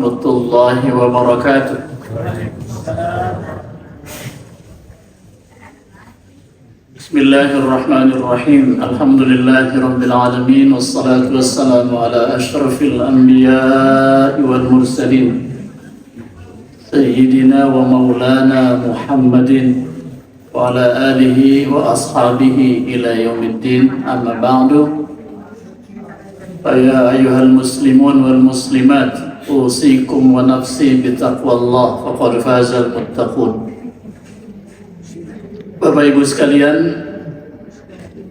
warahmatullahi wabarakatuh. Bismillahirrahmanirrahim. Alhamdulillahi rabbil alamin. Wassalatu wassalamu ala ashrafil anbiya'i wal mursalin Sayyidina wa maulana Muhammadin wa ala alihi wa ashabihi ila yaumiddin. Amma ba'du. Ya ayyuhal muslimun wal muslimat, usikum wa nafsi bitaqwallah faqad fazal muttaqun. Bapak Ibu sekalian,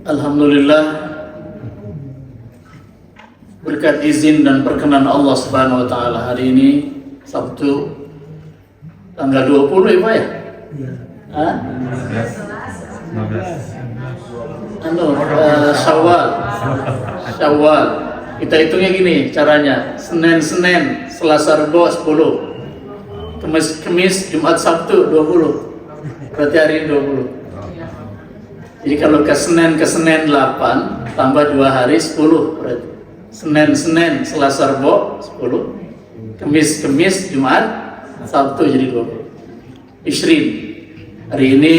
alhamdulillah berkat izin dan perkenan Allah Subhanahu wa taala, hari ini Sabtu tanggal 20 ya Pak ya? Syawal. Kita hitungnya gini caranya: Senin, Selasa, Rebo 10, Kamis, Jumat, Sabtu 20. Berarti hari ini 20. Jadi kalau ke Senin 8 tambah 2 hari 10 berarti. Senin, Selasa, Rebo 10, Kamis, Jumat, Sabtu jadi 20. Ishrin. Hari ini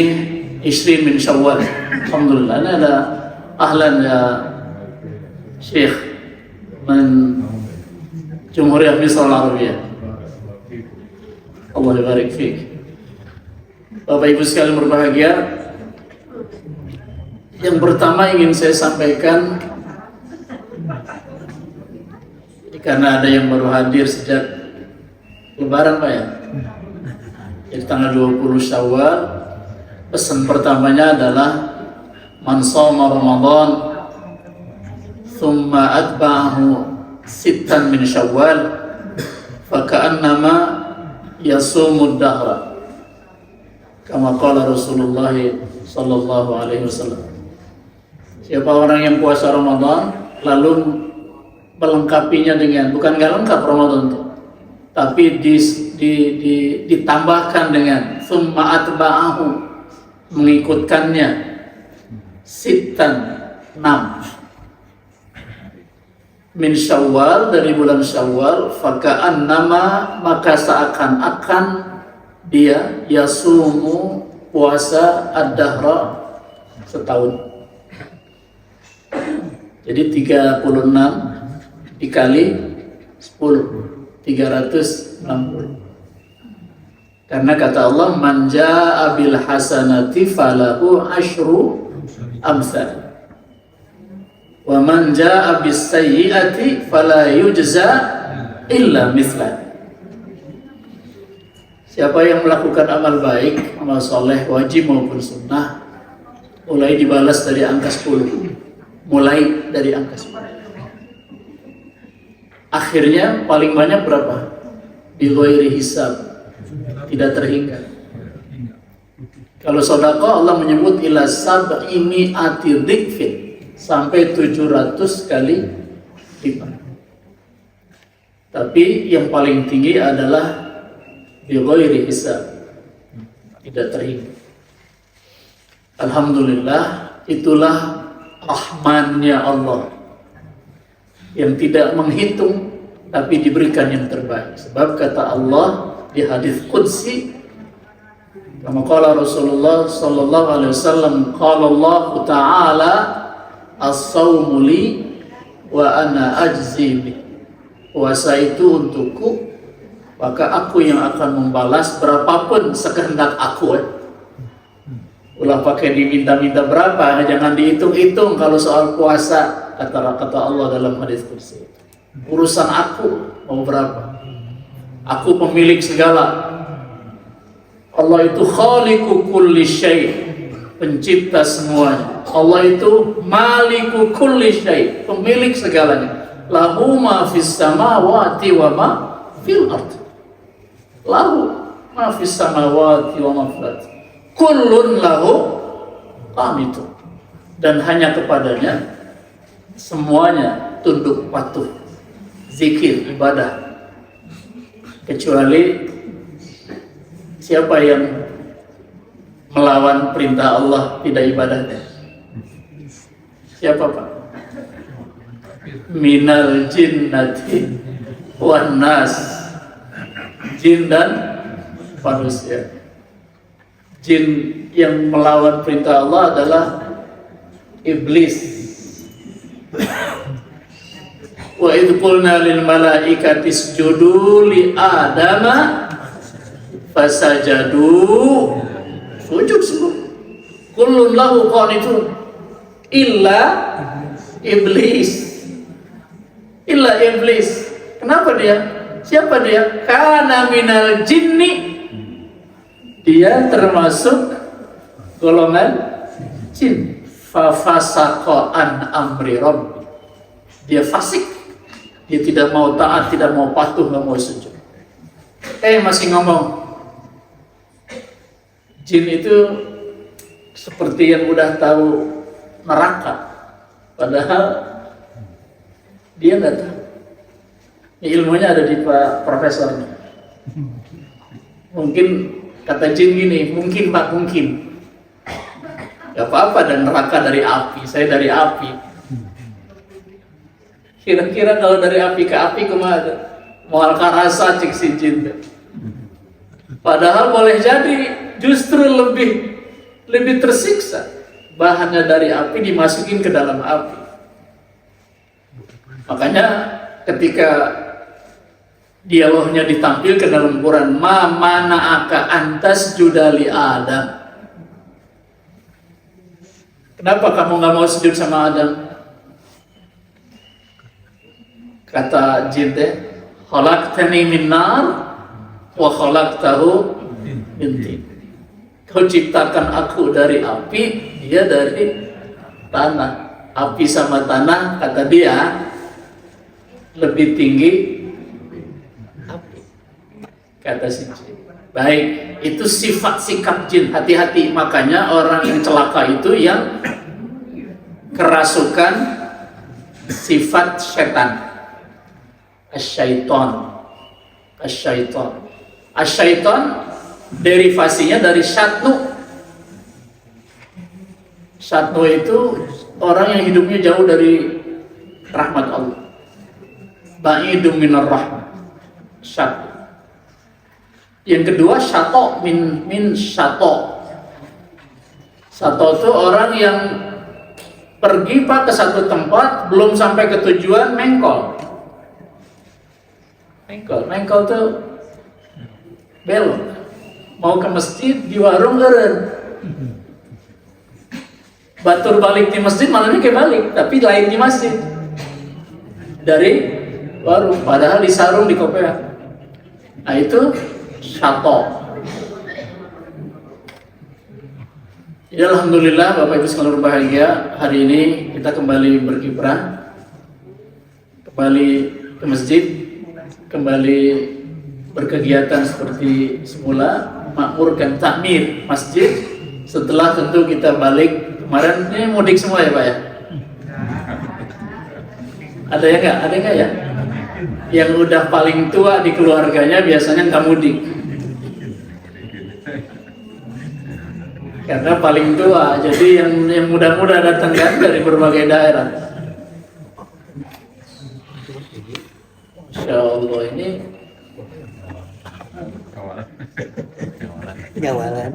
Ishrin min Syawal. Alhamdulillah. Ini ada ahlan ya Syekh من جمهورية مصر العربية. Allah barik fiik. Bapak Ibu sekalian berbahagia, yang pertama ingin saya sampaikan, karena ada yang baru hadir sejak Lebaran Pak ya, jadi tanggal 20 Syawal, pesan pertamanya adalah man shoma Ramadan thumma atba'ahu sittan min Syawal faka'annama yasumud dahra, kama qala Rasulullah sallallahu alaihi wasallam. Siapa orang yang puasa Ramadan lalu melengkapinya dengan, bukan nggak lengkap Ramadan itu, tapi ditambahkan dengan thumma atba'ahu, mengikutkannya, sittan 6 min Syawal, dari bulan Syawal, faka'annama, maka seakan-akan dia yasumu, puasa ad-dahra, setahun. Jadi 36 dikali 10, 360. Karena kata Allah, man jaa'a bil hasanati falahu asyru amsal, wa man jaa'a bis sayyi'ati fala yujza illa mithlah. Siapa yang melakukan amal baik, amal soleh, wajib maupun sunnah, mulai dibalas dari angka 10, mulai dari angka 10. Akhirnya paling banyak berapa? Bi ghairi hisab, tidak terhingga. Kalau sedekah Allah menyebut ila sab'i mi'ati dhikfin, sampai 700 kali lipat. Tapi yang paling tinggi adalah bi ghairi hisab, tidak terhingga. Alhamdulillah, itulah rahmannya Allah yang tidak menghitung tapi diberikan yang terbaik. Sebab kata Allah di hadis qudsi, kama qala Rasulullah sallallahu alaihi wasallam, qala Allah ta'ala as-sawmu li wa ana ajzi bi, puasa itu untukku, maka aku yang akan membalas berapapun sekehendak aku. Ulah pakai diminta-minta berapa, jangan dihitung-hitung kalau soal puasa, kata Allah dalam hadis qudsi. Urusan aku mau berapa, aku pemilik segala. Allah itu khaliqu kulli syai', pencipta semuanya. Allah itu maliku kulli syai', pemilik segalanya. Lahu ma fis samawati wa ma fil ard. Lahu ma fis samawati wa ma fil ard. Kullun lahu qanitun. Dan hanya kepadanya semuanya tunduk patuh, zikir, ibadah. Kecuali siapa yang melawan perintah Allah, tidak ibadahnya. Siapa Pak? Minal jinnati wan nas. jin dan manusia. Jin yang melawan perintah Allah adalah iblis. Wa idh qulna lil malaikati isjudu li adama fasajadu, sujud semua. Kullun lahu qanitun illa iblis. Illa iblis. Kenapa dia? Siapa dia? Kana minal jinni. Dia termasuk golongan jin. Fa fasaqa an amri rabb. Dia fasik. Dia tidak mau taat, tidak mau patuh, tidak mau sujud. Masih ngomong. Jin itu seperti yang udah tahu neraka, padahal dia nggak tahu. Ini ilmunya ada di Pak Profesornya. Mungkin kata jin gini, mungkin Pak, mungkin. Gak apa-apa, dan neraka dari api, saya dari api. Kira-kira kalau dari api ke api kemana? Mual karasa cik si jin. Padahal boleh jadi justru lebih tersiksa. Bahannya dari api dimasukin ke dalam api. Makanya ketika dialognya ditampilkan dalam Quran, ma mana'aka antas judali Adam. Kenapa kamu nggak mau sujud sama Adam? Kata jin teh, khalaqtani min nar wa khalaqtahu min tin. Kau ciptakan aku dari api, dia dari tanah. Api sama tanah, kata dia, lebih tinggi api. Kata si jin. Baik, itu sifat sikap jin. Hati-hati, makanya orang yang celaka itu yang kerasukan sifat setan. Asyaiton. Asyaiton derivasinya dari syatnu. Syatnu itu orang yang hidupnya jauh dari rahmat Allah. Ba'idum minar rahmat. Syatnu. Yang kedua syato min syato. Syato itu orang yang pergi ke satu tempat belum sampai ke tujuan mengkol. Mengkol tuh belok. Mau ke masjid di warung eren. Batur balik di masjid malamnya kayak balik, tapi lain di masjid. Dari warung, padahal di sarung di kopea. Nah itu syato. Ya alhamdulillah Bapak Ibu sekalian berbahagia, hari ini kita kembali berkiprah, kembali ke masjid, kembali berkegiatan seperti semula, makmurkan takmir masjid. Setelah tentu kita balik, kemarin ini mudik semua ya Pak ya? Ada ya nggak? Ada nggak ya? Yang udah paling tua di keluarganya biasanya nggak mudik. Karena paling tua, jadi yang muda-muda datang kan dari berbagai daerah. Masya Allah, ini Gawalan.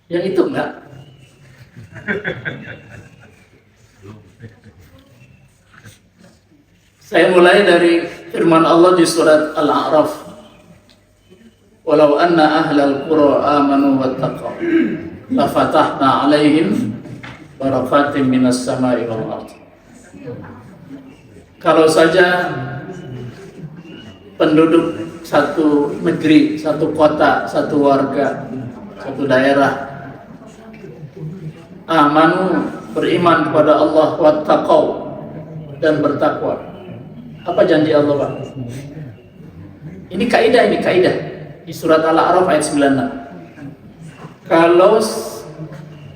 Yang itu enggak? Saya mulai dari firman Allah di surat Al-A'raf. Walau anna ahlal qura amanu wattaqaw la fatahna 'alaihim barakatim minas sama'i wal ardh. Kalau saja penduduk satu negeri, satu kota, satu warga, satu daerah amanu, beriman kepada Allah, wattaqaw, dan bertakwa. Apa janji Allah, Pak? Ini kaidah di surat Al-A'raf ayat 96. Kalau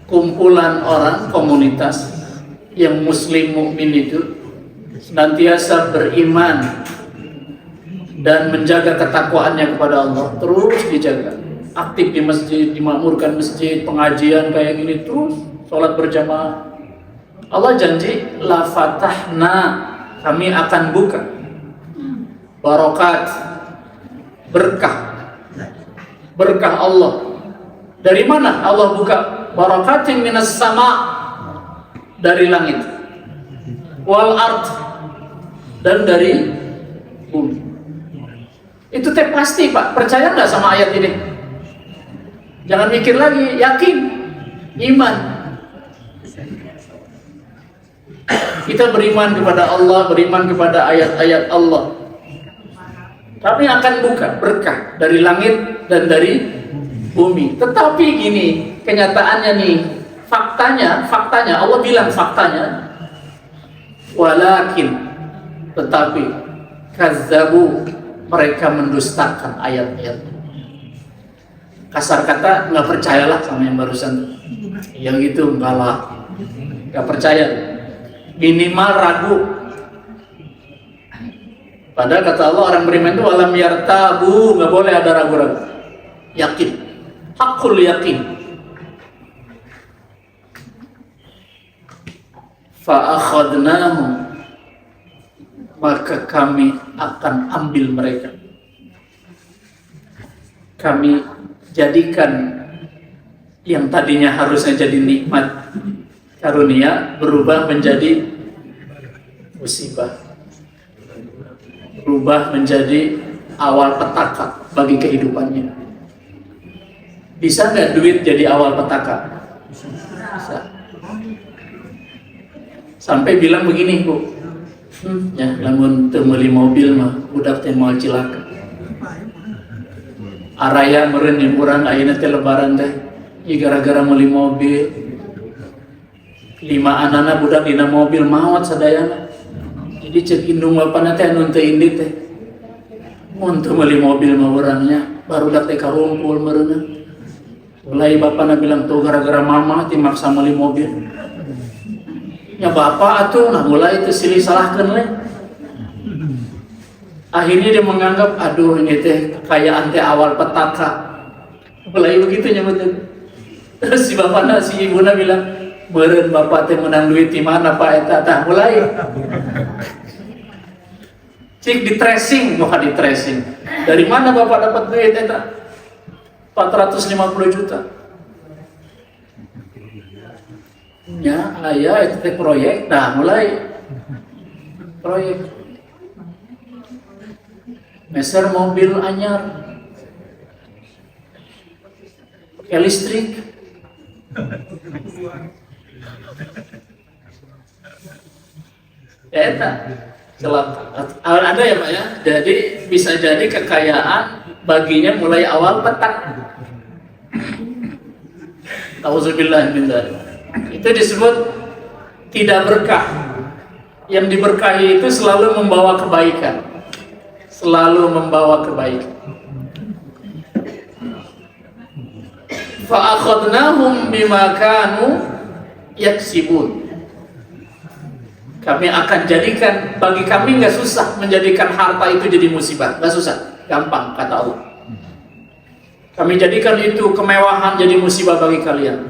kumpulan orang, komunitas yang muslim mukmin itu senantiasa beriman dan menjaga ketakwaannya kepada Allah, terus dijaga, aktif di masjid, dimakmurkan masjid, pengajian kayak gini terus, sholat berjamaah, Allah janji la fatahna kami akan buka barokat, berkah Allah. Dari mana Allah buka? Barakatin minas sama, dari langit, wal ard, dan dari bumi. Itu teh pasti Pak. Percaya nggak sama ayat ini? Jangan mikir lagi, yakin, iman. Kita beriman kepada Allah, beriman kepada ayat-ayat Allah. Kami akan buka berkah dari langit dan dari bumi. Tetapi gini, kenyataannya nih, faktanya Allah bilang faktanya, walakin, tetapi kazzabu, mereka mendustakan ayat-ayat. Kasar kata, nggak percayalah sama yang barusan. Yang itu enggak lah, nggak percaya. Minimal ragu. Padahal kata Allah, orang beriman itu walam yartabu, nggak boleh ada ragu-ragu. Yakin, hakul yakin. Fa'akhadnahum, maka kami akan ambil mereka. Kami jadikan yang tadinya harusnya jadi nikmat karunia berubah menjadi musibah, berubah menjadi awal petaka bagi kehidupannya. Bisa nggak duit jadi awal petaka? Bisa. Sampai bilang begini, Bu, ya lamun teu meuli mobil mah budak teh moal cilaka. Araya meureun jeung urang ayeuna teh lebaran teh ieu gara-gara meuli mobil. 5 anana budak dina mobil maot sadayana. Jadi cek indung bapana teh anu teu indit teh. Mun teu meuli mobil mah urangnya barudak teh karumpul meureunna. Mulai bapana bilang tuh gara-gara mama teh maksa meuli mobil. Ya bapak atuh nah mulai itu silih salahkeun le. Akhirnya dia menganggap aduh ini teh kekayaan teh awal petaka. Mulai begitu nyebutnya. Terus si bapana si ibuna bilang, "Meureun bapak teh menang duit di mana Pak eta?" Tah mulai. Cik di tracing, bukan di tracing. Dari mana bapak dapat duit eta? 450 juta. Ya, ayah itu teh proyek, nah mulai proyek meser mobil anyar pakai listrik. Ya eta celaka. Ada ya Pak ya, jadi bisa jadi kekayaan baginya mulai awal petak. Auzubillah min dzalik. Itu disebut tidak berkah. Yang diberkahi itu selalu membawa kebaikan, selalu membawa kebaikan. Fa'akhadnahum bima kanu yaksibun. Kami akan jadikan, bagi kami nggak susah menjadikan harta itu jadi musibah, nggak susah, gampang kata Allah. Kami jadikan itu kemewahan jadi musibah bagi kalian.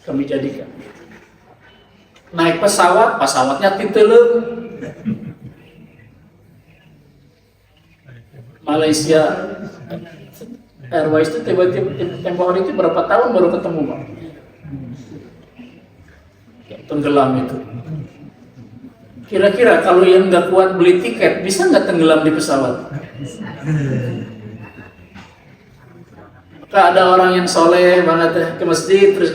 Kami jadikan naik pesawat, pesawatnya titeleum. Malaysia Airways itu tiba-tiba tempo hari itu berapa tahun baru ketemu Pak? Tenggelam itu. Kira-kira kalau yang nggak kuat beli tiket bisa nggak tenggelam di pesawat? Maka ada orang yang soleh banget ke masjid terus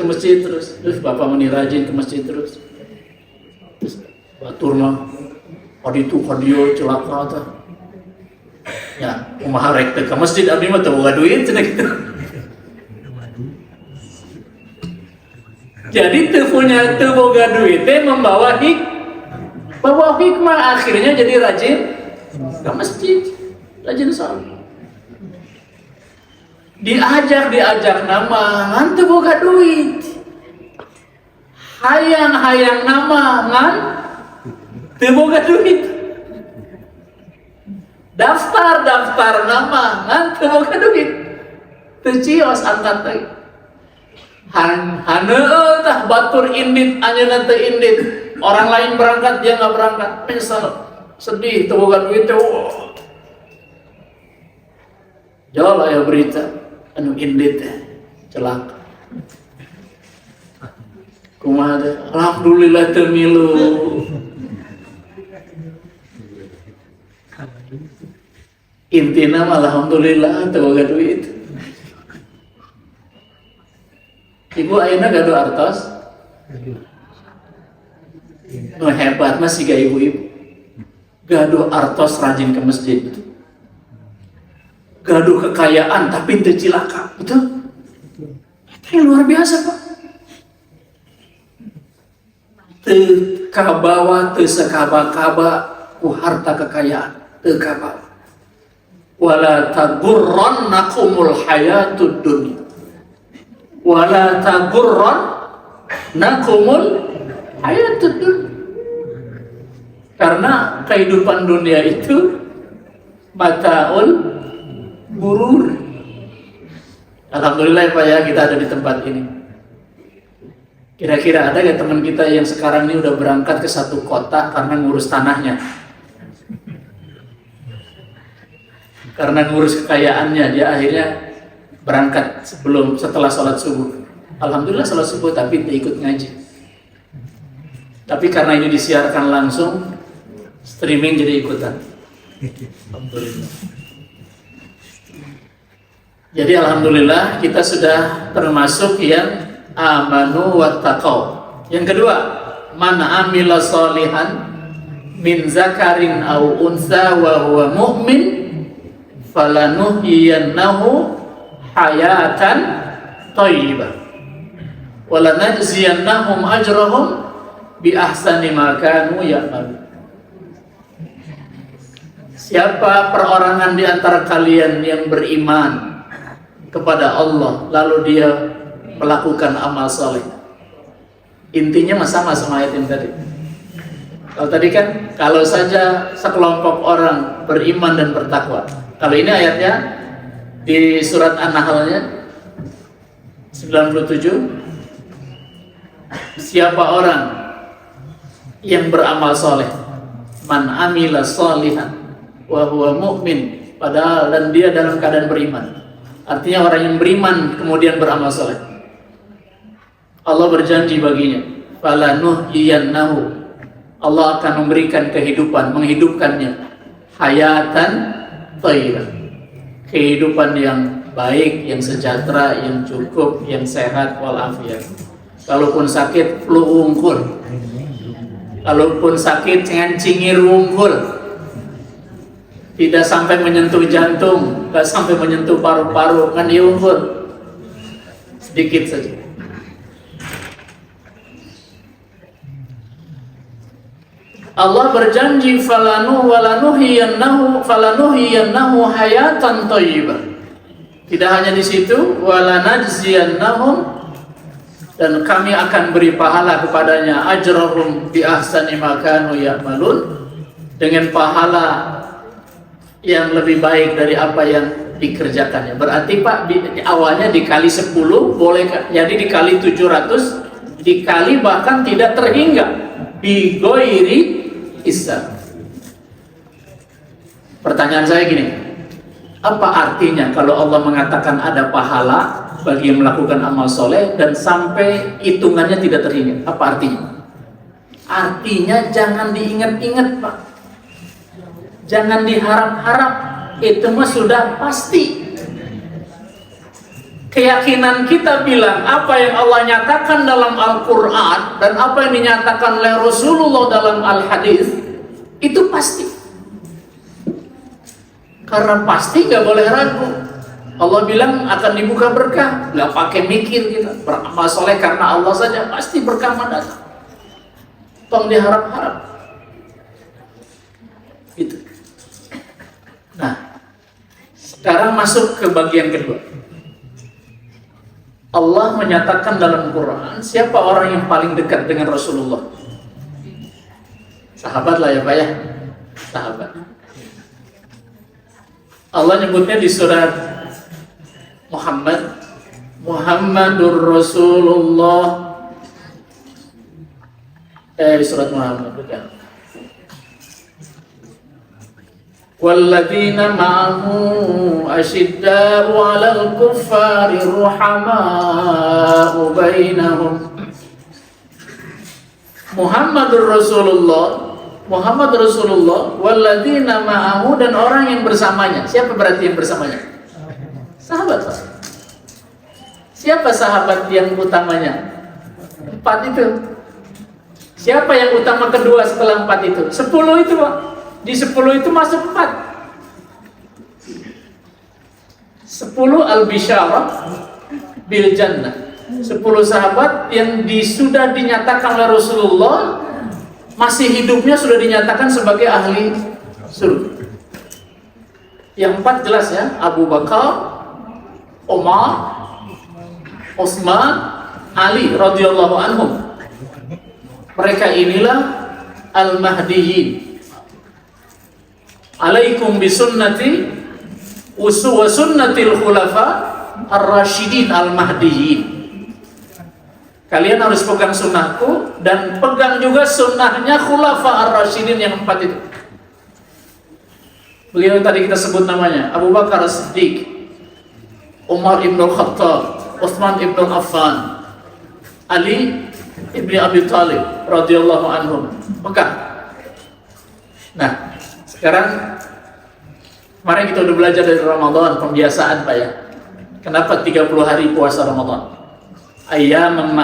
bapak meni rajin ke masjid terus batur mah adi tuh kadio celaka tah ya kumaha rek teh ke masjid abdi mah teu boga duit cenah gitu. Jadi teu boga duit teh membawa hikmah, akhirnya jadi rajin ke masjid, rajin salat. Diajak nama ngan teu boga duit, hayang nama ngan teu boga duit, daftar nama ngan teu boga duit, teu cios angkat teh haneueuh tah batur indit anjeunna teu indit Orang lain berangkat, dia nggak berangkat, menyesal, sedih, temukan duit itu. Jauh ya berita, anu indit celaka. Kumaha teh? Alhamdulillah teu milu. Intina mah alhamdulillah teu boga duit. Ibu ayeuna gaduh artos. Nu hebat mah siga ibu-ibu. Gaduh artos rajin ke masjid. Gaduh kekayaan tapi teu cilaka, betul? Itu yang luar biasa, Pak. Teu kabawa teu sakaba-kaba ku harta kekayaan, teu kabawa. Wala tagurrannakumul hayatud dunya. Wala tagurrannakumul hayatud dunya. Karena kehidupan dunia itu mataul gurur. Alhamdulillah Pak ya, kita ada di tempat ini. Kira-kira ada nggak teman kita yang sekarang ini udah berangkat ke satu kota karena ngurus tanahnya, karena ngurus kekayaannya, dia akhirnya berangkat setelah sholat subuh. Alhamdulillah sholat subuh tapi dia ikut ngaji. Tapi karena ini disiarkan langsung, streaming jadi ikutan. Alhamdulillah. Jadi alhamdulillah kita sudah termasuk yang amanu wattaqau. Yang kedua, man amila sholihan min zakarin au unsa wa huwa mu'min falanuhyiyannahu hayatan thayyibah wa lanajziyannahum ajrahum bi ahsani ma kanu ya'malun. Siapa perorangan di antara kalian yang beriman kepada Allah lalu dia melakukan amal soleh, intinya sama ayat yang tadi. Kalau tadi kan kalau saja sekelompok orang beriman dan bertakwa. Kalau ini ayatnya di surat An-Nahlnya 97. Siapa orang yang beramal soleh, man amila solihan wa huwa mu'min, padahal dan dia dalam keadaan beriman. Artinya orang yang beriman kemudian beramal soleh, Allah berjanji baginya, falanuhyiyannahu, Allah akan memberikan kehidupan, menghidupkannya, hayatan thayyibah, kehidupan yang baik, yang sejahtera, yang cukup, yang sehat walafiat. Kalaupun sakit flu unggul, kalaupun sakit cingir unggul, tidak sampai menyentuh jantung, tidak sampai menyentuh paru-paru, kan dia unggul sedikit saja. Allah berjanji falanuhyiyannahu hayatan thayyibah. Tidak hanya di situ, walanajziyannahum, dan kami akan beri pahala kepadanya, ajrahum bi ahsani ma kanu ya'malun, dengan pahala yang lebih baik dari apa yang dikerjakannya. Berarti Pak, awalnya dikali 10 boleh, jadi dikali 700, dikali bahkan tidak terhingga bi ghairi hisab. Pertanyaan saya gini, apa artinya kalau Allah mengatakan ada pahala bagi yang melakukan amal soleh dan sampai hitungannya tidak terhingga? Apa artinya? Artinya jangan diingat-ingat Pak, jangan diharap-harap, itu mah sudah pasti. Keyakinan kita bilang apa yang Allah nyatakan dalam Al-Quran dan apa yang dinyatakan oleh Rasulullah dalam Al-Hadis itu pasti. Karena pasti nggak boleh ragu. Allah bilang akan dibuka berkah, nggak pakai mikir kita. Beramal soleh karena Allah saja pasti berkah mendatang. Tong diharap-harap. Itu. Nah, sekarang masuk ke bagian kedua. Allah menyatakan dalam Quran, siapa orang yang paling dekat dengan Rasulullah? Sahabat lah ya Pak ya, sahabat. Allah nyebutnya di surat Muhammadur Rasulullah, Surat Muhammad bukan. Walladzina ma'ahu asyidda'u 'alal kuffari ruhama'u bainahum. Muhammadur Rasulullah, walladzina ma'ahu, dan orang yang bersamanya. Siapa berarti yang bersamanya? Sahabat, Pak. Siapa sahabat yang utamanya? 4 itu. Siapa yang utama kedua setelah 4 itu? 10 itu, Pak. Di 10 itu masuk 4. 10 al-bisyarah bil jannah. 10 sahabat yang sudah dinyatakan oleh Rasulullah, masih hidupnya sudah dinyatakan sebagai ahli surga. Yang 4 jelas ya, Abu Bakar, Umar, Utsman, Ali radhiyallahu anhum. Mereka inilah al-mahdiyyin. Alaikum bisunnati wa sunnatil khulafa ar-rasyidin al-mahdiyyin. Kalian harus pegang sunnahku dan pegang juga sunnahnya khulafa ar-rasyidin yang 4 itu. Beliau tadi kita sebut namanya Abu Bakar As-Siddiq, Umar ibn Khattab, Utsman ibn Affan, Ali ibn Abi Thalib radhiyallahu anhum. Pegang. Nah, sekarang kemarin kita udah belajar dari Ramadan, pembiasaan Pak ya. Kenapa 30 hari puasa Ramadan? Ayyaman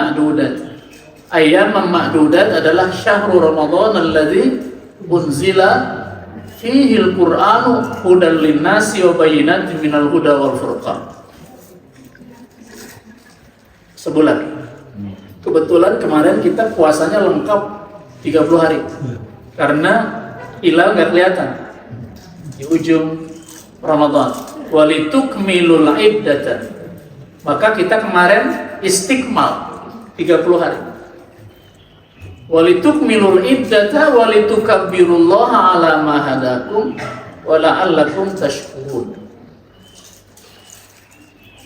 ma'dudat adalah syahrul Ramadan alladzi unzila fihi al-Qur'anu hudan lin-nasi wa bayyinatin minal huda wal furqan. Sebulan. Kebetulan kemarin kita puasanya lengkap 30 hari. Karena hilal nggak kelihatan di ujung Ramadan. Walitukmilul iddata. Maka kita kemarin istiqmal 30 hari. Walitukmilul iddata walitukabbirullaha ala ma hadakum wa la'allakum tashkurun.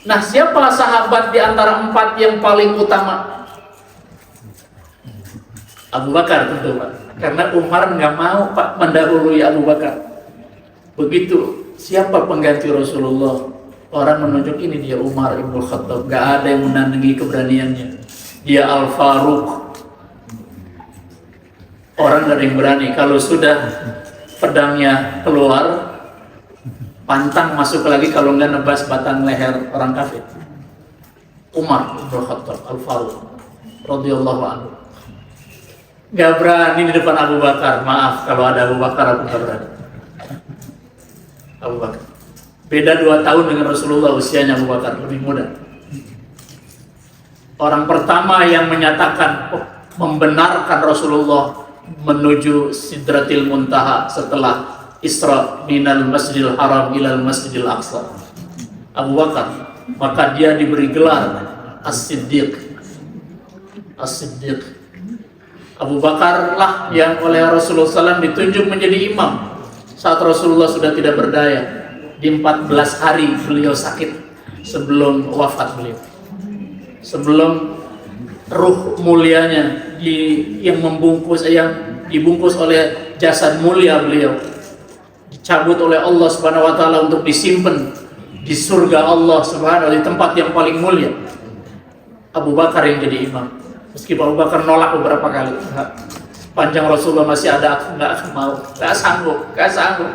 Nah, siapa sahabat di antara 4 yang paling utama? Abu Bakar tentu, Pak. Karena Umar nggak mau Pak mendahului Abu Bakar. Begitu siapa pengganti Rasulullah, orang menunjuk ini dia Umar ibn Khattab. Nggak ada yang menandingi keberaniannya. Dia Al-Faruq. Orang nggak ada yang berani. Kalau sudah pedangnya keluar, pantang masuk lagi, kalau nggak nebas batang leher orang kafir. Umar ibn Khattab Al-Faruq radhiyallahu anhu. Gak berani di depan Abu Bakar. Maaf kalau ada Abu Bakar, aku gak berani. Abu Bakar beda 2 tahun dengan Rasulullah usianya. Abu Bakar lebih muda. Orang pertama yang menyatakan membenarkan Rasulullah menuju Sidratil Muntaha setelah Isra minal Masjidil Haram ilal Masjidil Aqsa, Abu Bakar. Maka dia diberi gelar As-Siddiq. As-Siddiq. Abu Bakar lah yang oleh Rasulullah SAW ditunjuk menjadi imam saat Rasulullah sudah tidak berdaya. Di 14 hari beliau sakit sebelum wafat beliau, sebelum ruh mulianya yang dibungkus oleh jasad mulia beliau dicabut oleh Allah Subhanahu wa taala untuk disimpan di surga Allah Subhanahu wa taala, di tempat yang paling mulia. Abu Bakar yang jadi imam. Meskipun Abu Bakar nolak beberapa kali. Panjang Rasulullah masih ada, aku nggak mau, nggak sanggup.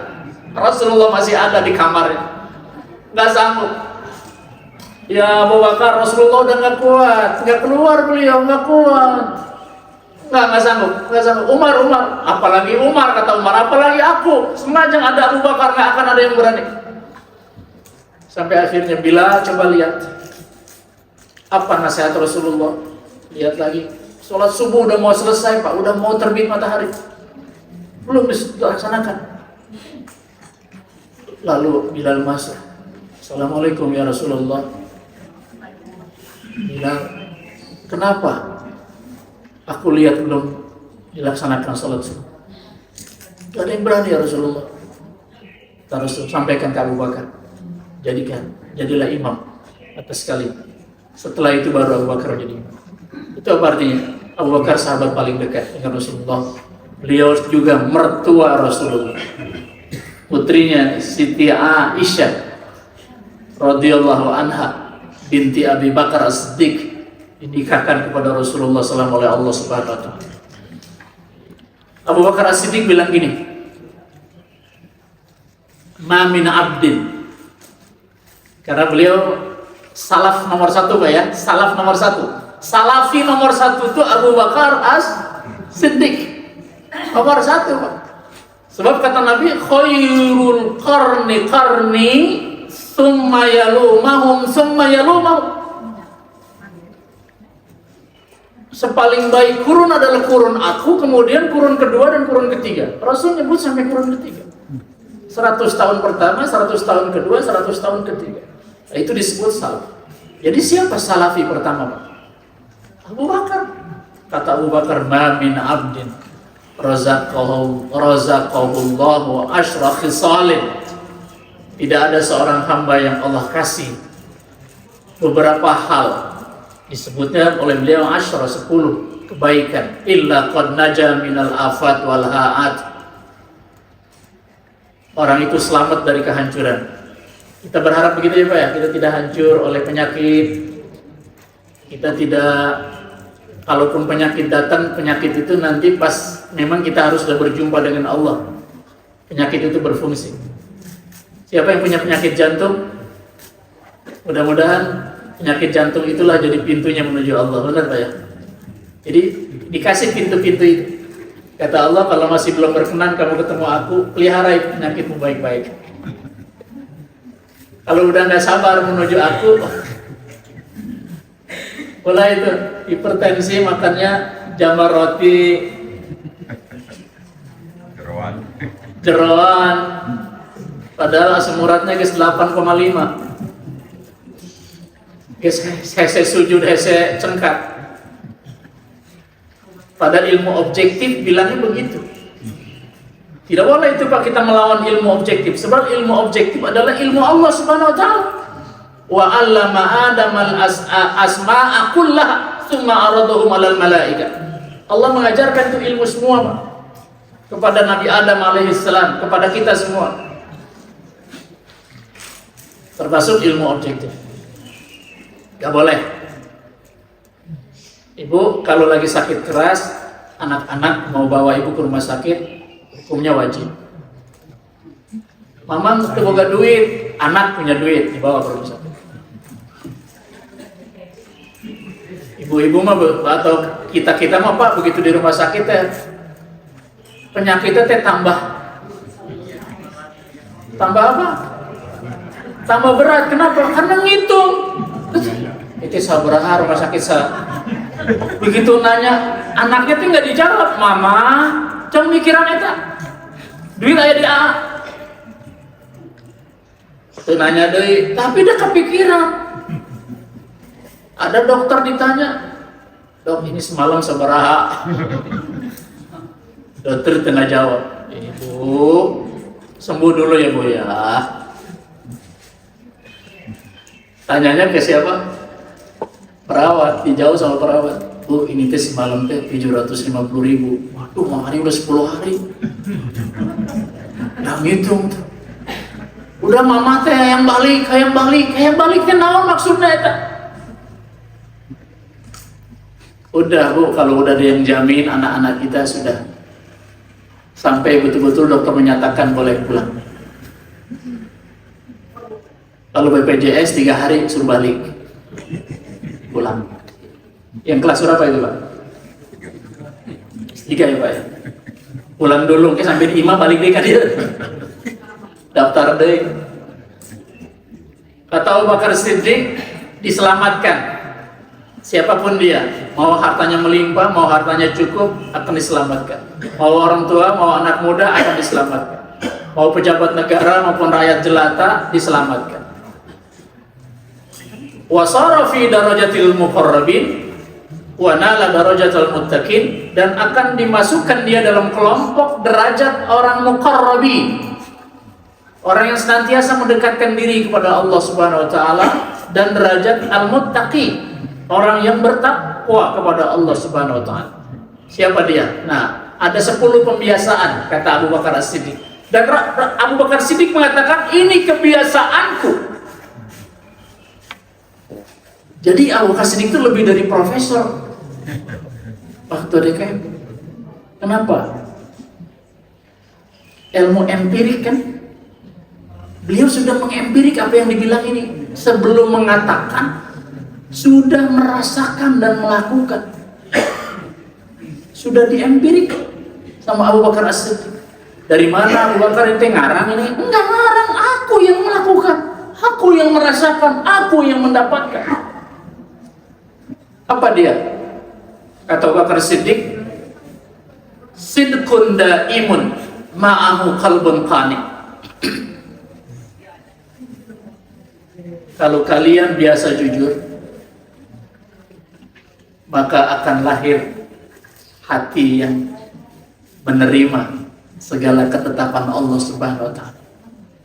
Rasulullah masih ada di kamarnya, nggak sanggup. Ya Abu Bakar, Rasulullah udah nggak kuat, nggak keluar beliau, nggak kuat, nggak sanggup. Umar, apalagi Umar, kata Umar, apalagi aku. Semacam ada Abu Bakar, nggak akan ada yang berani. Sampai akhirnya Bilal, coba lihat apa nasihat Rasulullah. Lihat lagi, sholat subuh udah mau selesai Pak, udah mau terbit matahari, belum dilaksanakan. Lalu Bilal masuk, Assalamualaikum ya Rasulullah. Bilal, kenapa? Aku lihat belum dilaksanakan sholat subuh. Gak ada yang berani ya Rasulullah. Terus sampaikan ke Abu Bakar, jadilah imam atas sekali. Setelah itu baru Abu Bakar jadi imam. Itu apa artinya? Abu Bakar sahabat paling dekat dengan Rasulullah. Beliau juga mertua Rasulullah. Putrinya Siti Aisyah radhiyallahu anha binti Abi Bakar As-Siddiq dinikahkan kepada Rasulullah SAW oleh Allah Subhanahu wa taala. Abu Bakar As-Siddiq bilang gini, "Ma min abdin." Karena beliau salaf nomor satu, Pak ya, salaf nomor satu. Salafi nomor satu itu Abu Bakar As-Siddiq. Nomor satu, Pak. Sebab kata Nabi, khairul qarni summa yalumahum summa yalumahum. Sepaling baik kurun adalah kurun aku, kemudian kurun kedua dan kurun ketiga. Rasul nyebut sampai kurun ketiga. 100 tahun pertama, 100 tahun kedua, 100 tahun ketiga. Nah, itu disebut salaf. Jadi siapa salafi pertama, Pak? Abu Bakar. Kata Abu Bakar, ma min abdin razaqahullahu asyra khisalin. Tidak ada seorang hamba yang Allah kasih beberapa hal, disebutnya oleh beliau asyra, 10 kebaikan, illa qad naja minal afat wal ha'at. Orang itu selamat dari kehancuran. Kita berharap begitu ya Pak ya, kita tidak hancur oleh penyakit. Kita tidak, kalaupun penyakit datang, penyakit itu nanti pas memang kita harus sudah berjumpa dengan Allah, penyakit itu berfungsi. Siapa yang punya penyakit jantung, mudah-mudahan penyakit jantung itulah jadi pintunya menuju Allah, benar Pak ya? Jadi dikasih pintu-pintu itu. Kata Allah, kalau masih belum berkenan kamu ketemu aku, pelihara itu penyakitmu baik-baik. Kalau udah nggak sabar menuju aku, mulai itu hipertensi, makannya jamar roti, jeroan, padahal asam uratnya guys 8,5. Hese sujud, hese cengkat. Pada ilmu objektif bilangnya begitu. Tidak boleh itu Pak kita melawan ilmu objektif. Sebab ilmu objektif adalah ilmu Allah Subhanahu wa taala. Wa 'allama Adamal asma'a kullaha tsumma aradahum 'alal malaika. Allah mengajarkan itu ilmu semua Pak, kepada Nabi Adam alaihissalam, kepada kita semua. Termasuk ilmu objektif. Gak boleh. Ibu kalau lagi sakit keras, anak-anak mau bawa ibu ke rumah sakit, hukumnya wajib. Mama boga duit, anak punya duit, dibawa ke rumah sakit. Ibu-ibu mah atau kita mah Pak, begitu di rumah sakit teh penyakitnya teh tambah apa? Tambah berat. Kenapa? Karena ngitung. Itu sabaraha rumah sakit begitu nanya anaknya tuh nggak dijawab, mama cuma mikiran eta duit aya di A tuh nanya deh, tapi udah kepikiran. Ada dokter ditanya, dok ini semalam sabaraha, dokter tengah jawab, ibu sembuh dulu ya bu ya. Tanyanya ke siapa? Perawat, dijauh sama perawat. Bu, ini teh semalam teh 750.000. Waduh, makanya udah 10 hari. Udah ngitung tuh. Udah mama teh yang balik teh naon maksudnya eta? Udah Bu, kalau udah ada yang jamin anak-anak kita sudah sampai betul-betul dokter menyatakan boleh pulang. Kalau BPJS 3 hari suruh balik. Pulang. Yang kelas berapa itu Pak? 3 ya Pak ya? Pulang dulu, sampai di IMA balik deh kan dia. Daftar deh. Kata Abu Bakar Siddiq, diselamatkan. Siapapun dia, mau hartanya melimpah, mau hartanya cukup, akan diselamatkan. Mau orang tua, mau anak muda, akan diselamatkan. Mau pejabat negara maupun rakyat jelata, diselamatkan. Wasara fi darajatil muqarrabin wa nala darajatal muttaqin, dan akan dimasukkan dia dalam kelompok derajat orang muqarrabin, orang yang senantiasa mendekatkan diri kepada Allah Subhanahu wa taala, dan derajat al-muttaqi, orang yang bertakwa takwa kepada Allah Subhanahu wa taala. Siapa dia? Nah, ada 10 pembiasaan kata Abu Bakar As-Siddiq. Dan Abu Bakar Siddiq mengatakan ini kebiasaanku. Jadi Abu Bakar Siddiq itu lebih dari profesor waktu DKM. Kenapa? Ilmu empirik kan. Beliau sudah mengempirik apa yang dibilang ini. Sebelum mengatakan, sudah merasakan dan melakukan. Sudah diempirik sama Abu Bakar As-Siddiq. Dari mana Abu Bakar itu ngarang ini? Enggak ngarang, aku yang melakukan. Aku yang merasakan, aku yang mendapatkan. Apa dia? Kata Abu Bakar As-Siddiq, sidqun daimun ma'ahu qalbun qani. Kalau kalian biasa jujur, maka akan lahir hati yang menerima segala ketetapan Allah Subhanahu wa taala.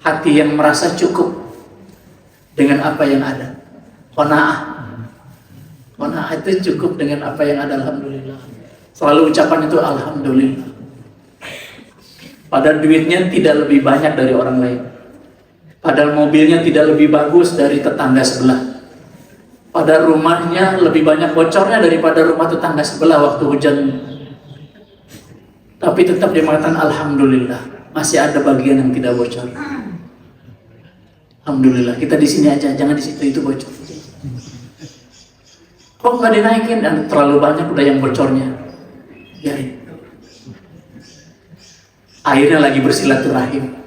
Hati yang merasa cukup dengan apa yang ada. Qanaah. Qanaah itu cukup dengan apa yang ada, alhamdulillah. Selalu ucapan itu alhamdulillah. Padahal duitnya tidak lebih banyak dari orang lain. Padahal mobilnya tidak lebih bagus dari tetangga sebelah. Padahal rumahnya lebih banyak bocornya daripada rumah tetangga sebelah waktu hujan. Tapi tetap dia mengatakan alhamdulillah, masih ada bagian yang tidak bocor. Alhamdulillah, kita di sini aja, jangan di situ, itu bocor. Kok nggak dinaikin? Dan terlalu banyak udah yang bocornya. Biarin. Airnya lagi bersilaturahim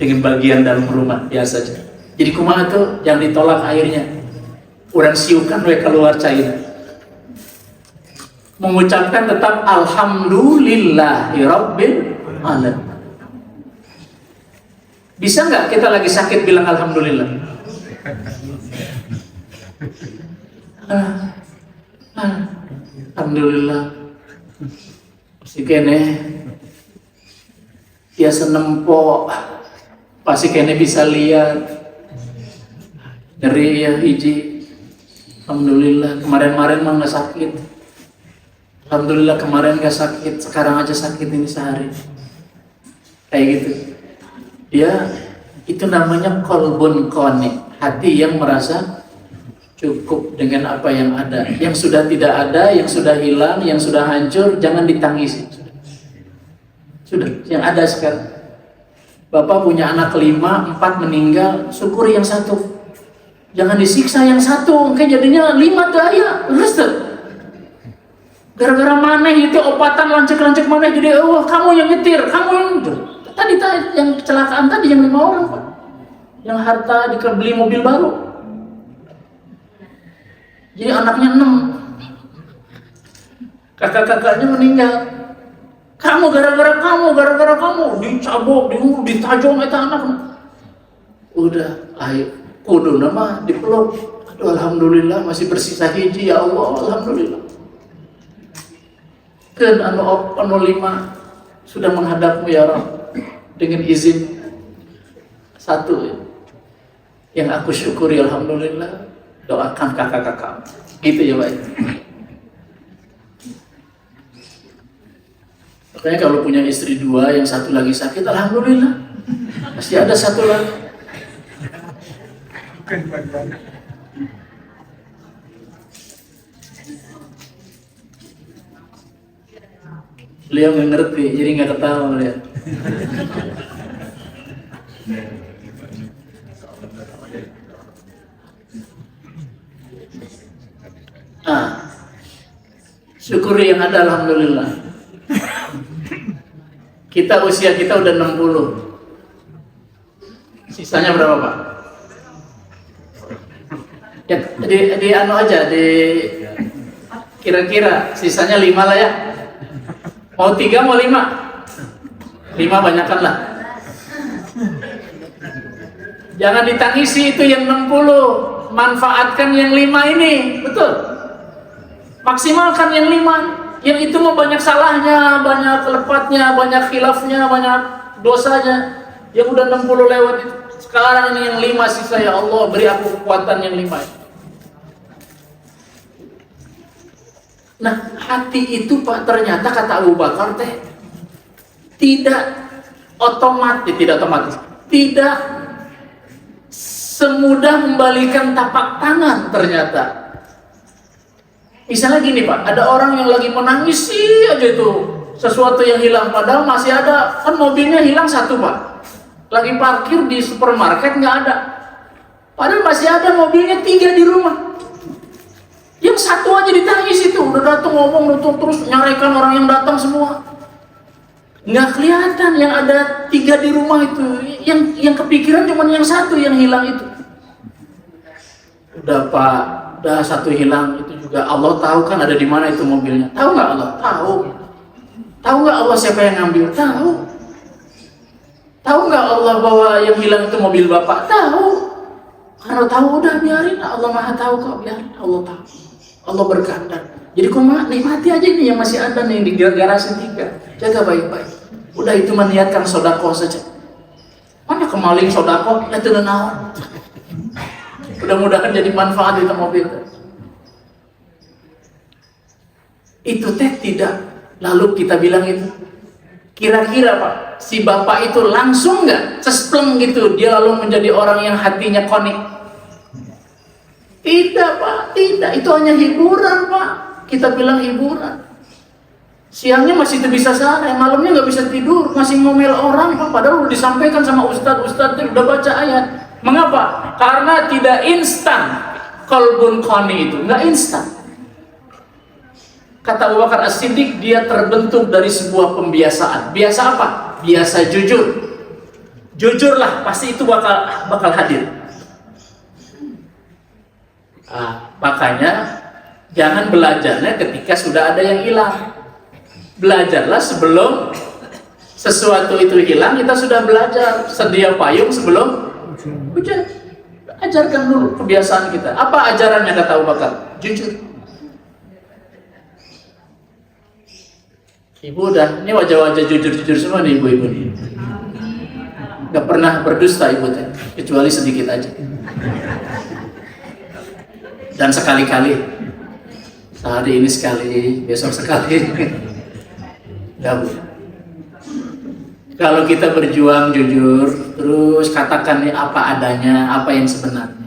dengan bagian dalam rumah biasa aja. Jadi kumaha tuh, jangan ditolak airnya. Urang siukan we keluar cair. Mengucapkan tetap alhamdulillahirabbil alamin. Bisa nggak kita lagi sakit bilang alhamdulillah? Alhamdulillah. Si kene biasa nempok, pasti kene bisa lihat dari ya hiji. Alhamdulillah kemarin-kemarin mah nggak sakit. Alhamdulillah kemarin nggak sakit, sekarang aja sakit ini sehari. Kayak gitu. Dia itu namanya qalbun qani, hati yang merasa cukup dengan apa yang ada. Yang sudah tidak ada, yang sudah hilang, yang sudah hancur, jangan ditangisi. Sudah, yang ada sekarang. Bapak punya anak 5, 4 meninggal, syukuri yang 1. Jangan disiksa yang 1, kayak jadinya 5 daya. Terus tuh. Gara-gara maneh itu opatan lancek-lancek maneh jadi kamu yang nyetir, kamu yang itu. Tadi yang kecelakaan tadi yang 5 orang Pak. Yang harta dibeli mobil baru. Jadi anaknya 6. Kakak-kakaknya meninggal. Kamu gara-gara kamu dicabok, ditajong eta anak. Udah, ayo kudu nama dipeluk. Aduh alhamdulillah masih bersisa hiji ya Allah, alhamdulillah. Kan anu 5 sudah menghadapmu ya Rabb dengan izin 1 ya. Yang aku syukuri alhamdulillah, doakan kakak-kakak. Gitu ya Pak. Makanya kalau punya istri 2, yang 1 lagi sakit, alhamdulillah masih ada 1 lagi. Beliau nggak ngerti, jadi nggak ketawa beliau. Syukuri yang ada alhamdulillah. Kita usia kita udah 60. Sisanya berapa Pak? Ya, di anu aja, di kira-kira sisanya 5 lah ya. Mau 3 mau 5? 5 banyakkan lah. Jangan ditangisi itu yang 60. Manfaatkan yang 5 ini, betul. Maksimalkan yang 5. Yang itu mau banyak salahnya, banyak lepatnya, banyak khilafnya, banyak dosanya. Yang udah 60 lewat itu. Sekarang ini yang 5 sisa, ya Allah beri aku kekuatan yang 5. Nah, hati itu Pak, ternyata kata Abu Bakar teh tidak otomatis, tidak semudah membalikan tapak tangan ternyata. Misalnya gini Pak, ada orang yang lagi menangis sih aja itu sesuatu yang hilang, padahal masih ada, kan mobilnya hilang satu Pak, lagi parkir di supermarket nggak ada, padahal masih ada mobilnya 3 di rumah. Yang satu aja ditangis itu, udah datang ngomong terus nyarikan orang yang datang semua. Nggak kelihatan yang ada 3 di rumah itu, yang kepikiran cuma yang satu yang hilang itu. Udah Pak, udah satu hilang itu juga Allah tahu kan ada di mana itu mobilnya. Tahu nggak Allah? Tahu. Tahu nggak Allah siapa yang ngambil? Tahu. Tahu nggak Allah bahwa yang hilang itu mobil Bapak? Tahu. Karena tahu udah biarin, Allah Maha tahu kok, biarin, Allah tahu. Allah berkehendak. Jadi nikmati aja nih yang masih ada nih di garasi 3. Jaga baik-baik. Udah itu meniatkan sodako saja. Mana kemaling sodako? Ya itu naon. Mudah-mudahan jadi manfaat di mobil. Itu teh tidak. Lalu kita bilang itu. Kira-kira Pak, si bapak itu langsung nggak cespleng gitu, dia lalu menjadi orang yang hatinya konik? Tidak Pak, tidak. Itu hanya hiburan Pak. Kita bilang hiburan. Siangnya masih bisa sehari, malamnya nggak bisa tidur, masih ngomel orang Pak. Padahal udah disampaikan sama ustadz udah baca ayat. Mengapa? Karena tidak instan. Qalbun qani itu nggak instan. Kata Abu Bakar As-Siddiq, dia terbentuk dari sebuah pembiasaan. Biasa apa? Biasa jujur. Jujurlah, pasti itu bakal hadir. Makanya jangan belajarnya ketika sudah ada yang hilang. Belajarlah sebelum sesuatu itu hilang. Kita sudah belajar. Sedia payung sebelum hujan. Ajarkan dulu kebiasaan kita. Apa ajarannya kata Abu Bakar? Jujur. Ibu udah, ini wajah-wajah jujur-jujur semua nih ibu-ibu nih. Gak pernah berdusta ibu teh, kecuali sedikit aja. Dan sekali-kali, hari ini sekali, besok sekali. Gak bu. Kalau kita berjuang jujur, terus katakan nih apa adanya, apa yang sebenarnya.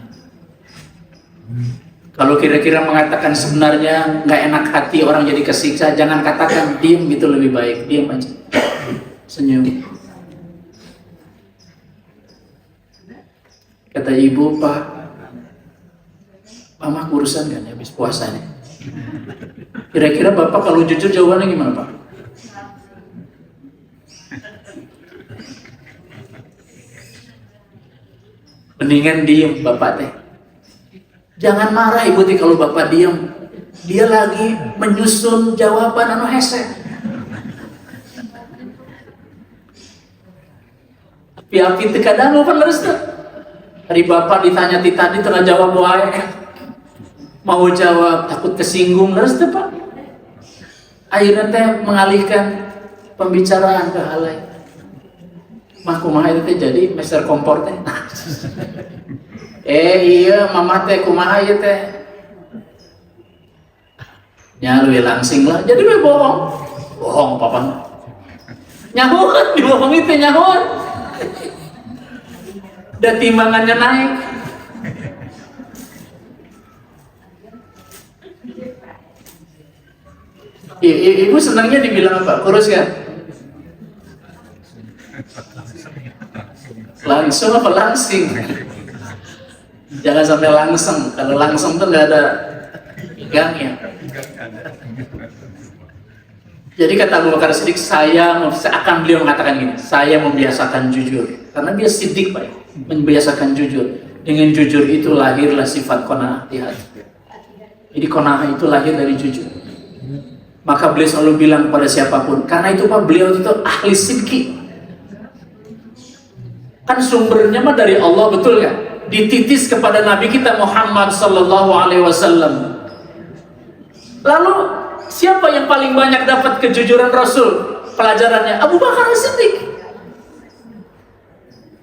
Kalau kira-kira mengatakan sebenarnya nggak enak hati, orang jadi kesiksa, jangan katakan, diem gitu lebih baik, diem aja, senyum. Kata ibu, Pak, mama urusan kan habis puasa nih. Kira-kira Bapak kalau jujur jawabannya gimana Pak? Mendingan diem Bapak teh. Jangan marah ibu teh kalau Bapak diem. Dia lagi menyusun jawaban anu hese. Api-api teh kadang lupa leres tuh. Hari Bapak ditanya tadi tengah jawab wae. Mau jawab takut kesinggung leres tuh Pak. Akhirnya teh mengalihkan pembicaraan ke hal lain. Mah kumaha itu teh jadi meser kompor teh. Iya mama teh kumaha ieu teh. Nya leuwih langsing lah. Jadi we bohong. Bohong papa. Nyahoan dibohongi teh nyahoan. Da timbangannya naik. Ibu senangnya dibilang apa? Kurus kan? Langsung apa langsing? Jangan sampai langsung. Kalau langsung tuh nggak ada igangnya. Jadi kata Abu Bakar Siddiq, akan beliau mengatakan gini, saya membiasakan jujur. Karena dia siddiq Pak, membiasakan jujur. Dengan jujur itu lahirlah sifat qanaah di hati. Jadi qanaah itu lahir dari jujur. Maka beliau selalu bilang kepada siapapun, karena itu Pak, beliau itu ahli sidqi. Kan sumbernya mah dari Allah, betul kan? Dititis kepada Nabi kita Muhammad sallallahu alaihi wasallam. Lalu siapa yang paling banyak dapat kejujuran Rasul? Pelajarannya Abu Bakar As-Siddiq.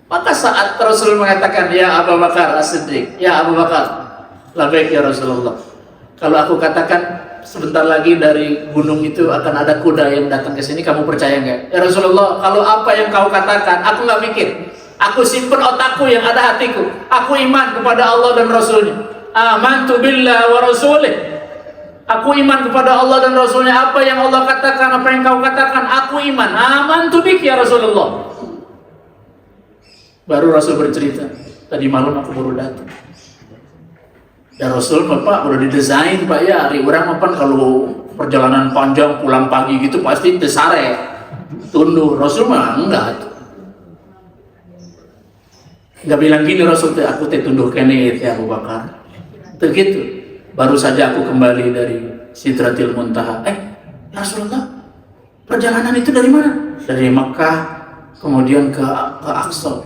Maka saat Rasul mengatakan, ya Abu Bakar As-Siddiq, ya Abu Bakar, labbaik ya Rasulullah. Kalau aku katakan sebentar lagi dari gunung itu akan ada kuda yang datang ke sini, kamu percaya nggak? Ya Rasulullah, kalau apa yang kau katakan, aku nggak mikir. Aku simpen otakku yang ada hatiku. Aku iman kepada Allah dan Rasulnya. Amantu billah wa rasulih. Aku iman kepada Allah dan Rasulnya. Apa yang Allah katakan, apa yang kau katakan, aku iman. Amantu bik ya Rasulullah. Baru Rasul bercerita, tadi malam aku baru datang. Dan Rasul, Bapak udah didesain Pak ya, hari orang apa kalau perjalanan panjang pulang pagi gitu pasti desare, tunduh. Rasul mah enggak. Enggak bilang gini Rasul, aku tunduh kene ya Abu Bakar. Begitu. Baru saja aku kembali dari Sidratil Muntaha. Rasulullah, perjalanan itu dari mana? Dari Mekah, kemudian ke Aqsa.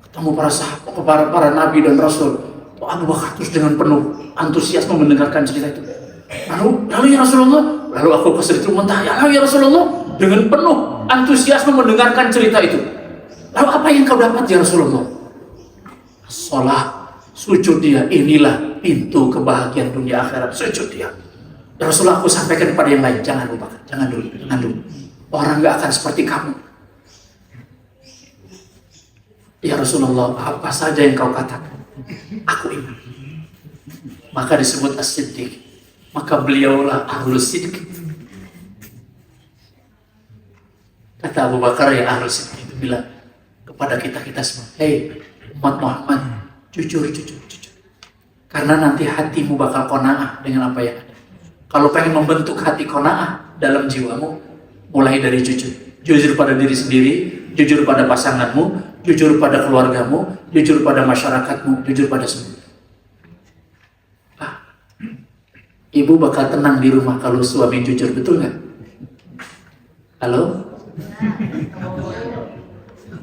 Ketemu para sahabat, para nabi dan Rasul. Abu Bakar terus dengan penuh antusiasme mendengarkan cerita itu. Lalu ya Rasulullah, lalu aku ke Sidratil Muntaha. Ya Rasulullah, dengan penuh antusiasme mendengarkan cerita itu. Lalu apa yang kau dapat ya Rasulullah? Sholat, sujud dia, inilah pintu kebahagiaan dunia akhirat, sujud dia. Ya Rasulullah, aku sampaikan kepada yang lain, jangan lupa, jangan dulu. Orang gak akan seperti kamu. Ya Rasulullah, apa saja yang kau katakan, aku iman. Maka disebut as-siddiq, maka beliaulah ahlus siddiq. Kata Abu Bakar, ya ahlus siddiq itu bilang kepada kita semua, hei umat Muhammad, jujur. Karena nanti hatimu bakal qanaah dengan apa yang ada. Kalau pengen membentuk hati qanaah dalam jiwamu, mulai dari jujur. Jujur pada diri sendiri, jujur pada pasanganmu, jujur pada keluargamu, jujur pada masyarakatmu, jujur pada semua. Ibu bakal tenang di rumah kalau suami jujur, betul nggak? Halo?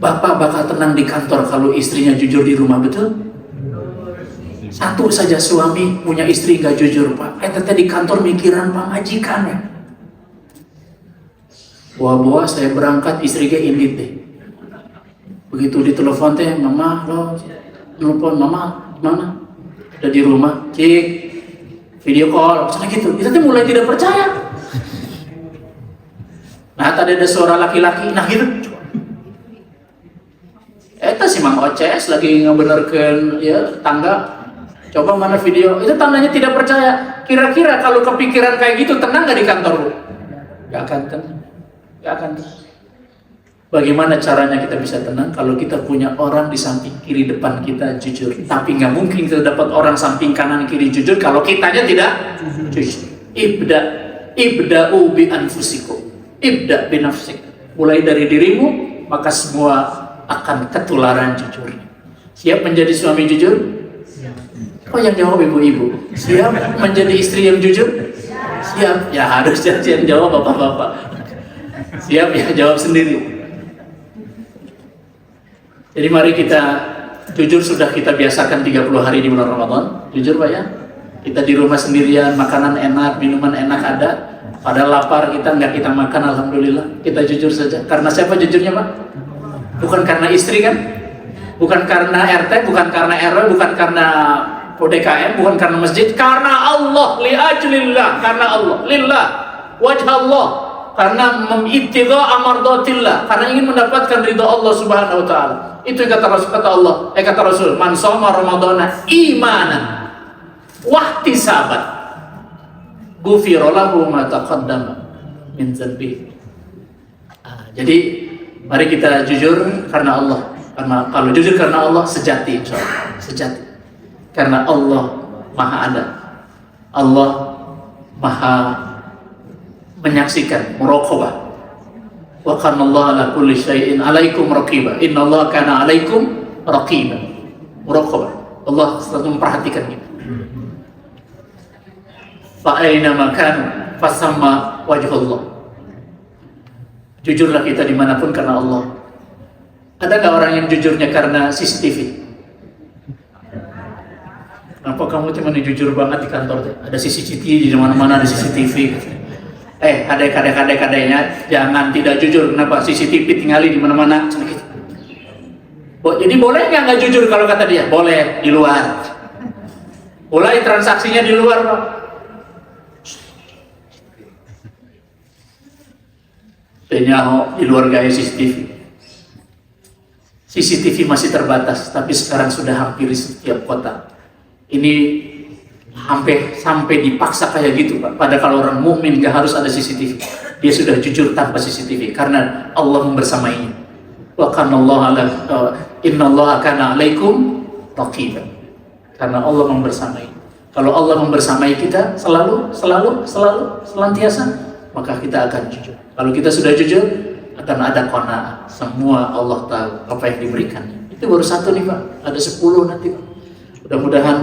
Bapak bakal tenang di kantor kalau istrinya jujur di rumah, betul? Satu saja suami punya istri gak jujur, Pak. Teteh di kantor mikiran Pak majikan ya. Bawa saya berangkat, istrinya indit deh. Begitu ditelepon teh, mama lo, telepon mama, mana? Udah di rumah, cik, video call, misalnya gitu. Kita tuh mulai tidak percaya. Nah tadi ada suara laki-laki, nah gitu. Eta si Mang Oces lagi ngebenerkeun ya tangga. Coba mana video, itu tandanya tidak percaya. Kira-kira kalau kepikiran kayak gitu tenang gak di kantor lu? Gak akan tenang. Bagaimana caranya kita bisa tenang? Kalau kita punya orang di samping kiri depan kita jujur. Tapi gak mungkin kita dapat orang samping kanan kiri jujur kalau kitanya tidak jujur. Ibda'u bi anfusikum. Ibda' bi nafsik. Mulai dari dirimu, maka semua akan ketularan jujur. Siap menjadi suami jujur? Oh yang jawab ibu-ibu. Siap menjadi istri yang jujur? Siap. Ya harus yang jawab bapak-bapak. Siap ya, jawab sendiri. Jadi mari kita jujur, sudah kita biasakan 30 hari di bulan Ramadan. Jujur Pak ya. Kita di rumah sendirian, makanan enak, minuman enak ada. Padahal lapar kita nggak kita makan, alhamdulillah. Kita jujur saja. Karena siapa jujurnya Pak? Bukan karena istri kan? Bukan karena RT, bukan karena RW, bukan karena DKM, bukan karena masjid, karena Allah, li'ajlillah, karena Allah, lillah, wajah Allah, karena mengittiqa amardatillah, karena ingin mendapatkan ridha Allah Subhanahu wa taala. Itu yang kata Allah, kata Rasul, man shoma ramadhana imanan wahtisaban ghufira lahu ma taqaddama min dzanbihi. Jadi mari kita jujur karena Allah. Karena kalau jujur karena Allah sejati, insyaallah sejati. Karena Allah Maha ada, Allah Maha menyaksikan, muraqabah. Wa kana Allah ala kulli syai'in 'alaikum raqiba. Innallaha kana 'alaikum raqiba. Muraqabah. Allah selalu memperhatikan kita. Fa aina makanu fasamma wajhullah. Jujurlah kita dimanapun karena Allah. Ada nggak orang yang jujurnya karena CCTV? Kenapa kamu cuma jujur banget di kantor? Ada CCTV di mana-mana, ada CCTV. Kadek-kadeknya jangan tidak jujur. Kenapa? CCTV tinggali di mana-mana. Jadi boleh nggak jujur kalau kata dia? Boleh, di luar. Mulai transaksinya di luar, Pak. Penyaho di luar gaya CCTV. CCTV masih terbatas, tapi sekarang sudah hampir di setiap kota. Ini hampir sampai dipaksa kayak gitu, Pak. Padahal kalau orang mukmin gak harus ada CCTV. Dia sudah jujur tanpa CCTV karena Allah membersamainya. Wa kana Allah innallaha kana 'alaikum raqiban. Karena Allah membersamai. Kalau Allah membersamai kita selalu senantiasa, maka kita akan jujur. Kalau kita sudah jujur, akan ada qanaah. Semua Allah tahu apa yang diberikan. Itu baru satu nih, Pak. Ada 10 nanti, Pak. Mudah-mudahan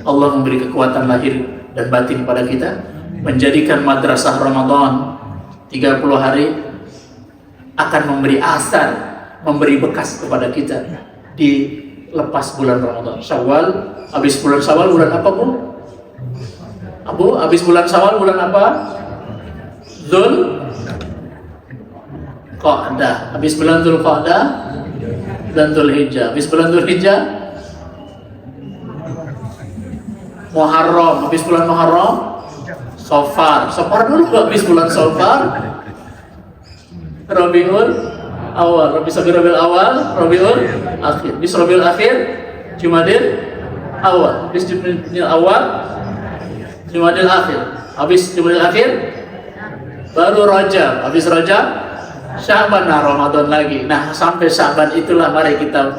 Allah memberi kekuatan lahir dan batin pada kita, menjadikan madrasah Ramadan 30 hari akan memberi asar, memberi bekas kepada kita di lepas bulan Ramadan. Syawal, habis bulan Syawal bulan apa, Bu? Habis bulan Syawal bulan apa? Dzul Qa'dah. Habis bulan Dzul Qa'dah dan Dzul Hijjah. Habis bulan Dzul Hijjah Muharram. Habis bulan Muharram Safar dulu. Habis bulan Safar Rabiul Awal. Habis Rabiul Awal Rabiul Akhir. Habis Rabiul Akhir Jumadil Awal. Habis Jumadil Awal Jumadil Akhir. Habis Jumadil Akhir baru Rajab. Habis Rajab Syaban, nah Ramadan lagi. Nah sampai Syaban itulah mari kita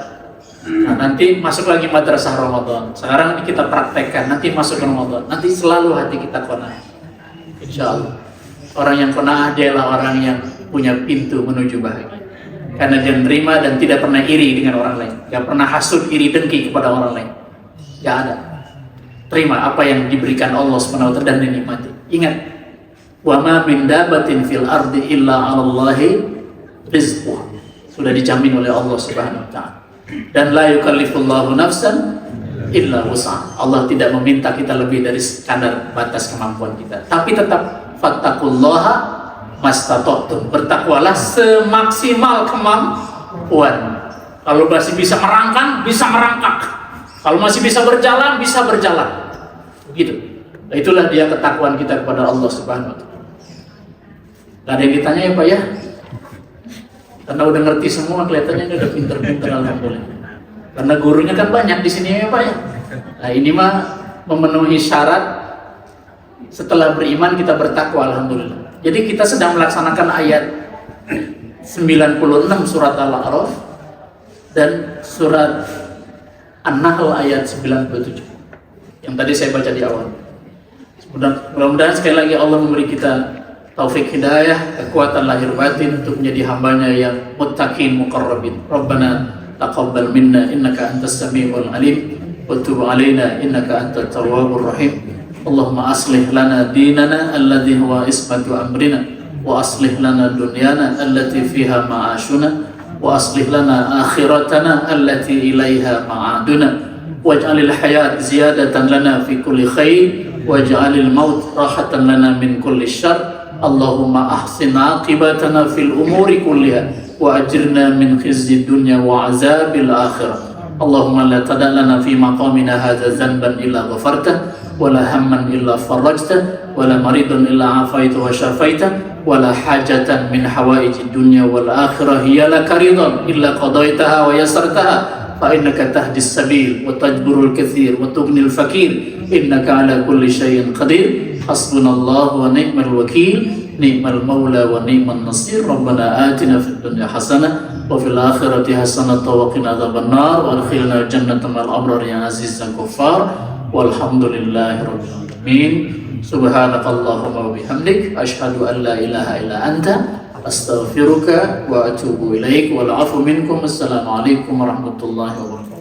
nanti masuk lagi madrasah Ramadan. Sekarang ini kita praktekkan, nanti masuk ke Ramadan. Nanti selalu hati kita qanaah. Insya Allah. Orang yang qanaah dialah orang yang punya pintu menuju bahagia. Karena dia menerima dan tidak pernah iri dengan orang lain. Tidak pernah hasud, iri, dengki kepada orang lain. Tidak ada. Terima apa yang diberikan Allah SWT dan dinikmati. Ingat, wa ma min dabatin fil ardi illa 'alallahi rizquha. Sudah dijamin oleh Allah Subhanahu wa taala. Dan la yukallifullahu nafsan illa wus'aha. Allah tidak meminta kita lebih dari kadar batas kemampuan kita. Tapi tetap fattaqullaha mastata'tum. Bertakwalah semaksimal kemampuan. Kalau masih bisa merangkak, bisa merangkak. Kalau masih bisa berjalan, bisa berjalan. Begitu. Nah, itulah dia ketakwaan kita kepada Allah Subhanahu wa taala. Gak ada yang ditanya ya, Pak ya? Karena udah ngerti semua, kelihatannya ini udah pinter-pinter, alhamdulillah. Karena gurunya kan banyak di sini ya, Pak ya. Nah, ini mah memenuhi syarat setelah beriman kita bertakwa, alhamdulillah. Jadi kita sedang melaksanakan ayat 96 surat Al-A'raf dan surat An-Nahl ayat 97 yang tadi saya baca di awal. Mudah-mudahan sekali lagi Allah memberi kita taufik hidayah, kekuatan lahir batin untuk menjadi hambanya yang muttaqin muqarrabin. Rabbana taqabbal minna innaka antas samiul alim wa tub alaina innaka antat tawwabur rahim. Allahumma aslih lana dinana alladhi huwa ismatu amrina wa aslih lana dunyana allati fiha ma'ashuna wa aslih lana akhiratana allati ilaiha ma'aduna waj'alil hayat ziyadatan lana fi kulli khair waj'alil maut rahatan lana min kulli syarr. Allahumma ahsin aqibatana fil umuri kulliha wa ajirna min khizyi dunya wa azabil akhirah. Allahumma la tada' lana fi maqamina hadza dhanban illa ghafartah wa la hamman illa farajtah wa la maridan illa afaita wa syafaita wa la hajatan min hawaijid dunya wal akhirah hiya laka ridan illa qadaitaha wa yasartaha fa innaka tahdis sabil wa tajburul katsir wa tughnil fakir innaka ala kulli syai'in qadir. Hasbunallahu wa ni'mal wakil, ni'mal maula wa ni'man nasir. Rabbana atina fid dunya hasanah wa fil akhirati hasanah wa qina adzabannar wa adkhilna jannata ma'al abrar ya aziz ya ghaffar. Walhamdulillahi rabbil alamin. Subhanakallahumma wa bihamdik asyhadu an la ilaha illa anta astaghfiruka wa atubu ilaik. Wal 'afwu minkum. Assalamualaikum warahmatullahi wabarakatuh.